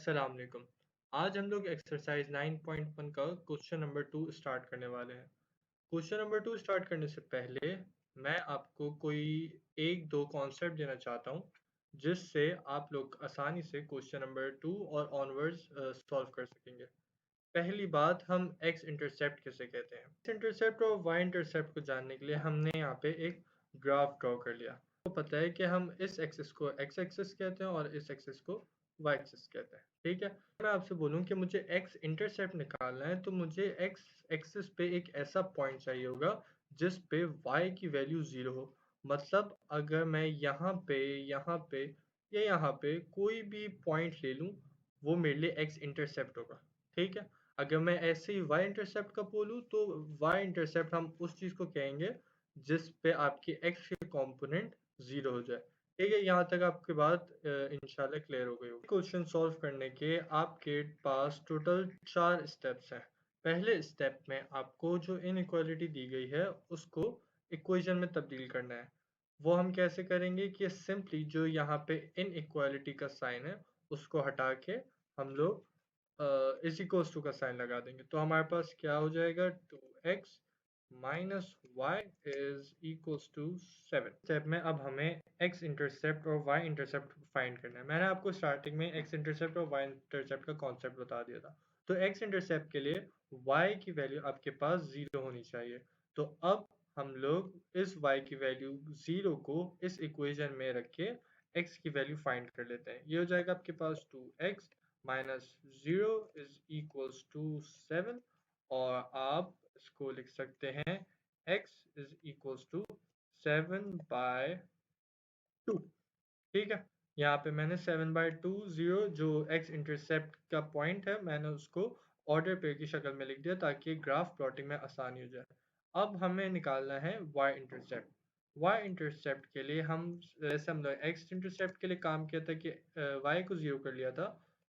अस्सलाम वालेकुम। आज हम लोग एक्सरसाइज 9.1 का क्वेश्चन नंबर 2 स्टार्ट करने वाले हैं। क्वेश्चन नंबर 2 स्टार्ट करने से पहले मैं आपको कोई एक दो कॉन्सेप्ट देना चाहता हूँ जिससे आप लोग आसानी से क्वेश्चन नंबर 2 और ऑनवर्ड्स सॉल्व कर सकेंगे। पहली बात, हम एक्स इंटरसेप्ट किसे कहते हैं। एक्स इंटरसेप्ट और वाई इंटरसेप्ट को जानने के लिए हमने यहाँ पे एक ग्राफ ड्रॉ कर लिया। तो पता है कि हम इस एक्सिस को एक्स एक्सिस कहते हैं और इस एक्सिस को वाई एक्सिस कहते हैं। ठीक है, मैं आपसे बोलूँ कि मुझे एक्स इंटरसेप्ट निकालना है तो मुझे एक्स एक्सिस पे एक ऐसा पॉइंट चाहिए होगा जिस पे वाई की वैल्यू 0 हो। मतलब अगर मैं यहाँ पे या यहाँ पे कोई भी पॉइंट ले लूँ, वो मेरे लिए एक्स इंटरसेप्ट होगा। ठीक है, अगर मैं ऐसे ही वाई इंटरसेप्ट का बोलूँ तो वाई इंटरसेप्ट हम उस चीज़ को कहेंगे जिस पे आपकी एक्स के कंपोनेंट 0 हो जाए। ठीक है, यहाँ तक आपकी बात इंशाल्लाह क्लियर हो गई होगी। क्वेश्चन सॉल्व करने के आपके पास टोटल 4 स्टेप्स हैं। पहले स्टेप में आपको जो इनइक्वालिटी दी गई है उसको इक्वेशन में तब्दील करना है। वो हम कैसे करेंगे कि सिंपली जो यहाँ पे इनइक्वालिटी का साइन है उसको हटा के हम लोग इज इक्वल्स टू का साइन लगा देंगे। तो हमारे पास क्या हो जाएगा, 2x minus y is equals to 7। Step में अब हमें x इंटरसेप्ट और y इंटरसेप्ट फाइंड करना है। मैंने आपको स्टार्टिंग में x इंटरसेप्ट और y इंटरसेप्ट का कॉन्सेप्ट बता दिया था। तो x इंटरसेप्ट के लिए y की वैल्यू आपके पास 0 होनी चाहिए। तो अब हम लोग इस y की वैल्यू 0 को इस इक्वेशन में रख के x की वैल्यू फाइंड कर लेते हैं। ये हो जाएगा आपके पास 2x minus 0 is equals to 7, और आप इसको लिख सकते हैं x इज इक्वल्स टू 7/2। ठीक है, यहाँ पे मैंने 7/2 0 जो x इंटरसेप्ट का पॉइंट है मैंने उसको ऑर्डर पेयर की शक्ल में लिख दिया ताकि ग्राफ प्लॉटिंग में आसानी हो जाए। अब हमें निकालना है y इंटरसेप्ट। y इंटरसेप्ट के लिए हम जैसे हम x इंटरसेप्ट के लिए काम किया था कि y को 0 कर लिया था,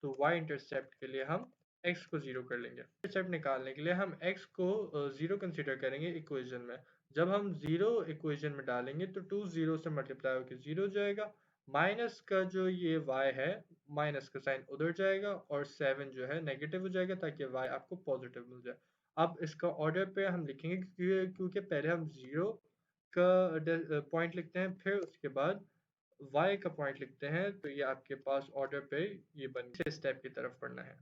तो y इंटरसेप्ट के लिए हम x को 0 कर लेंगे। इंटरसेप्ट निकालने के लिए हम x को 0 कंसीडर करेंगे इक्वेशन में। जब हम 0 इक्वेशन में डालेंगे तो 2 0 से मल्टीप्लाई होकर 0 हो जाएगा। माइनस का जो ये y है, माइनस का साइन उधर जाएगा और 7 जो है नेगेटिव हो जाएगा ताकि y आपको पॉजिटिव मिल जाए। अब इसका ऑर्डर पे हम लिखेंगे क्योंकि पहले हम 0 का पॉइंट लिखते हैं फिर उसके बाद y का पॉइंट लिखते हैं, तो ये आपके पास ऑर्डर पे ये बन इस स्टेप की तरफ पढ़ना है।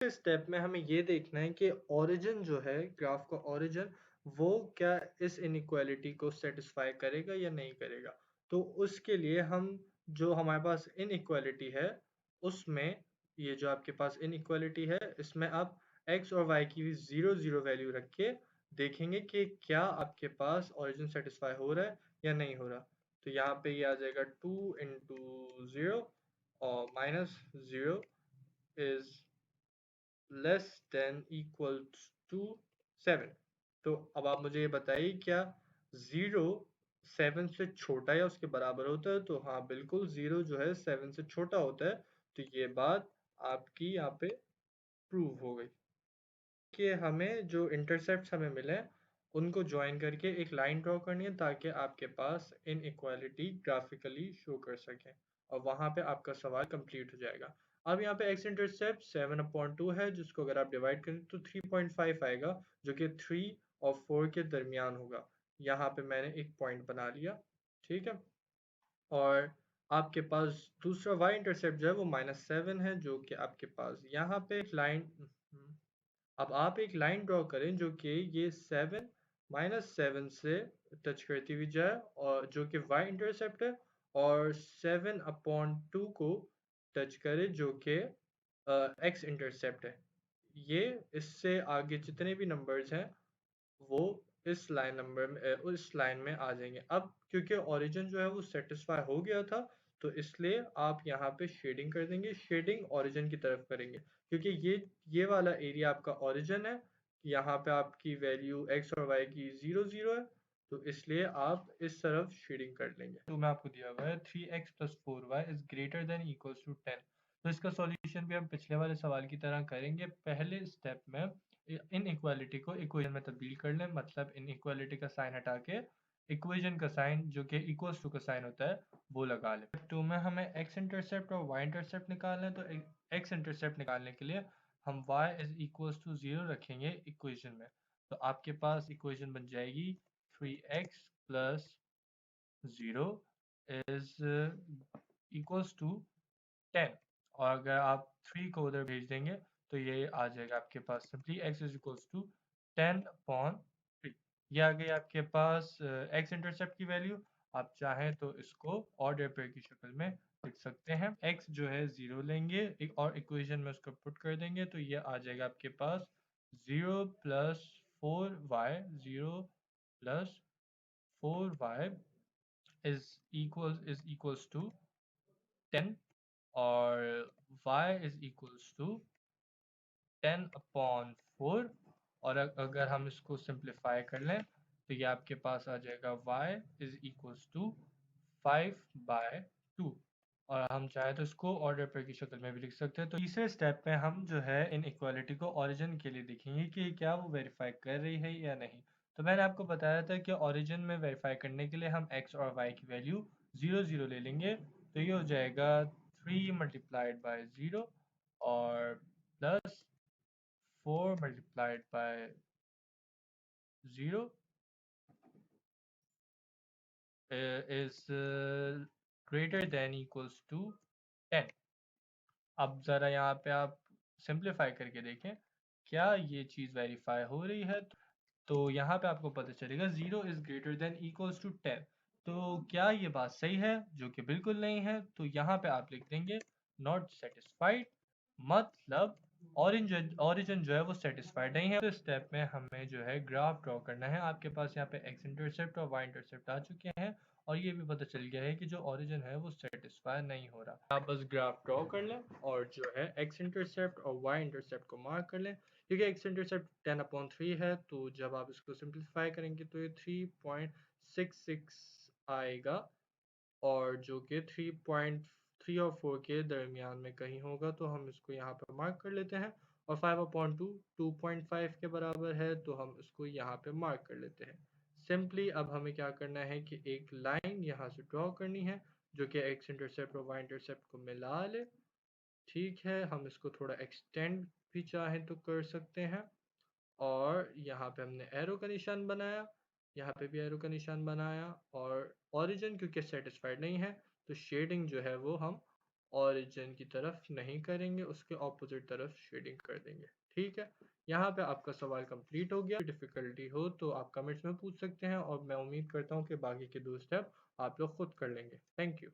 इस स्टेप में हमें ये देखना है कि ओरिजिन जो है ग्राफ का ओरिजिन वो क्या इस इनइक्वालिटी को सेटिस्फाई करेगा या नहीं करेगा। तो उसके लिए हम जो हमारे पास इनइक्वालिटी है उसमें ये जो आपके पास इनइक्वालिटी है इसमें आप x और y की 0 0 वैल्यू रख के देखेंगे कि क्या आपके पास ओरिजिन सेटिस्फाई हो रहा है या नहीं हो रहा। तो यहाँ पे ये आ जाएगा 2 into 0 और minus 0 is less than equal to 7। तो अब आप मुझे ये बताइए क्या 0 7 से छोटा या उसके बराबर होता है। तो हाँ बिल्कुल 0 जो है 7 से छोटा होता है। तो ये बात आपकी यहाँ पे प्रूव हो गई कि हमें जो इंटरसेप्ट्स हमें मिले उनको ज्वाइन करके एक लाइन ड्रॉ करनी है ताकि आपके पास इनइक्वालिटी ग्राफिकली शो कर सकें और वहाँ पे आपका सवाल कंप्लीट हो जाएगा। अब यहाँ पे x इंटरसेप्ट 7/2 है जिसको अगर आप डिवाइड करें तो 3.5 आएगा जो कि 3 और 4 के दरमियान होगा। यहाँ पे मैंने एक पॉइंट बना लिया। ठीक है, और आपके पास दूसरा y इंटरसेप्ट जो है वो -7 है जो कि आपके पास यहाँ पे एक लाइन। अब आप एक लाइन ड्रॉ करें जो कि ये 7 -7 से टच करती हुई जाए और जो कि y इंटरसेप्ट है, और 7/2 को टच करे जो कि x इंटरसेप्ट है। ये इससे आगे जितने भी नंबर्स हैं वो इस लाइन नंबर में उस लाइन में आ जाएंगे। अब क्योंकि ओरिजिन जो है वो सेटिस्फाई हो गया था तो इसलिए आप यहाँ पे शेडिंग कर देंगे, शेडिंग ओरिजिन की तरफ करेंगे क्योंकि ये वाला एरिया आपका ओरिजिन है। यहाँ पे आपकी वैल्यू x और y की 0 0 है तो इसलिए आप इस तरफ शेडिंग कर लेंगे। तो मैं आपको दिया हुआ है 3x + 4y is greater than equals to 10। तो इसका सॉल्यूशन भी हम पिछले वाले सवाल की तरह करेंगे। पहले स्टेप में इन इक्वालिटी को इक्वेशन में तब्दील कर लें, मतलब इन इक्वालिटी का साइन हटा के इक्वेशन का साइन जो कि इक्वल्स टू का साइन होता है वो लगा ले। स्टेप 2 में हमें x इंटरसेप्ट और y इंटरसेप्ट निकालना है, तो x इंटरसेप्ट निकालने के लिए हम y इज इक्वल्स टू 0 रखेंगे इक्वेशन में। तो आपके पास इक्वेशन बन जाएगी 3x plus 0 is equals to 10, और अगर आप 3 को उधर भेज देंगे तो ये आ जाएगा आपके पास simply x is equals to 10/3। ये आ गई आपके पास x इंटरसेप्ट की वैल्यू। आप चाहें तो इसको ऑर्डर पेयर की शक्ल में लिख सकते हैं। x जो है 0 लेंगे और इक्वेशन में उसको पुट कर देंगे तो ये आ जाएगा आपके पास 0 plus 4y 0 plus 4y is equals to 10, और y इज इक्वल्स टू 10/4। और अगर हम इसको सिंप्लीफाई कर लें तो ये आपके पास आ जाएगा y इज इक्वल्स टू 5/2, और हम चाहे तो इसको ऑर्डर पेयर की शक्ल में भी लिख सकते हैं। तो तीसरे स्टेप में हम जो है इन इक्वालिटी को ओरिजिन के लिए देखेंगे कि क्या वो वेरीफाई कर रही है या नहीं। तो मैंने आपको बताया था कि ओरिजिन में वेरीफाई करने के लिए हम x और y की वैल्यू 0 0 ले लेंगे। तो ये हो जाएगा 3 मल्टीप्लाइड बाय 0 और plus 4 multiplied by 0 is greater than equals to 10। अब ज़रा यहाँ पे आप सिंप्लीफाई करके देखें क्या ये चीज़ वेरीफाई हो रही है। तो यहाँ पे आपको पता चलेगा 0 is greater than equals to 10। तो क्या ये बात सही है? जो कि बिल्कुल नहीं है। तो यहाँ पे आप लिख देंगे नॉट सेटिस्फाइड, मतलब ओरिजिन जो है वो सेटिस्फाइड नहीं है। तो स्टेप में हमें जो है ग्राफ ड्रॉ करना है। आपके पास यहाँ पे x इंटरसेप्ट और y इंटरसेप्ट आ चुके हैं, और ये भी पता चल गया है कि जो ओरिजिन है वो सेटिस्फाई नहीं हो रहा। आप बस ग्राफ ड्रॉ कर लें और जो है x इंटरसेप्ट और y इंटरसेप्ट को मार्क कर लें। क्योंकि x इंटरसेप्ट 10/3 है, तो जब आप इसको सिंप्लीफाई करेंगे तो ये 3.66 आएगा, और जो कि 3.3 और 4 के दरमियान में कहीं होगा। तो हम इसको यहाँ पर मार्क कर लेते हैं। और 5/2 2.5 के बराबर है, तो हम इसको यहाँ पे मार्क कर लेते हैं। सिंपली अब हमें क्या करना है कि एक लाइन यहाँ से ड्रॉ करनी है जो कि x इंटरसेप्ट और y इंटरसेप्ट को मिला ले। ठीक है, हम इसको थोड़ा एक्सटेंड भी चाहें तो कर सकते हैं। और यहाँ पे हमने एरो का निशान बनाया, यहाँ पे भी एरो का निशान बनाया, और ओरिजिन क्योंकि सेटिस्फाइड नहीं है तो शेडिंग जो है वो हम ओरिजिन की तरफ नहीं करेंगे, उसके ऑपोजिट तरफ शेडिंग कर देंगे। ठीक है, यहाँ पे आपका सवाल कंप्लीट हो गया। डिफ़िकल्टी हो तो आप कमेंट्स में पूछ सकते हैं, और मैं उम्मीद करता हूँ कि बाकी के दो स्टेप आप लोग खुद कर लेंगे। Thank you.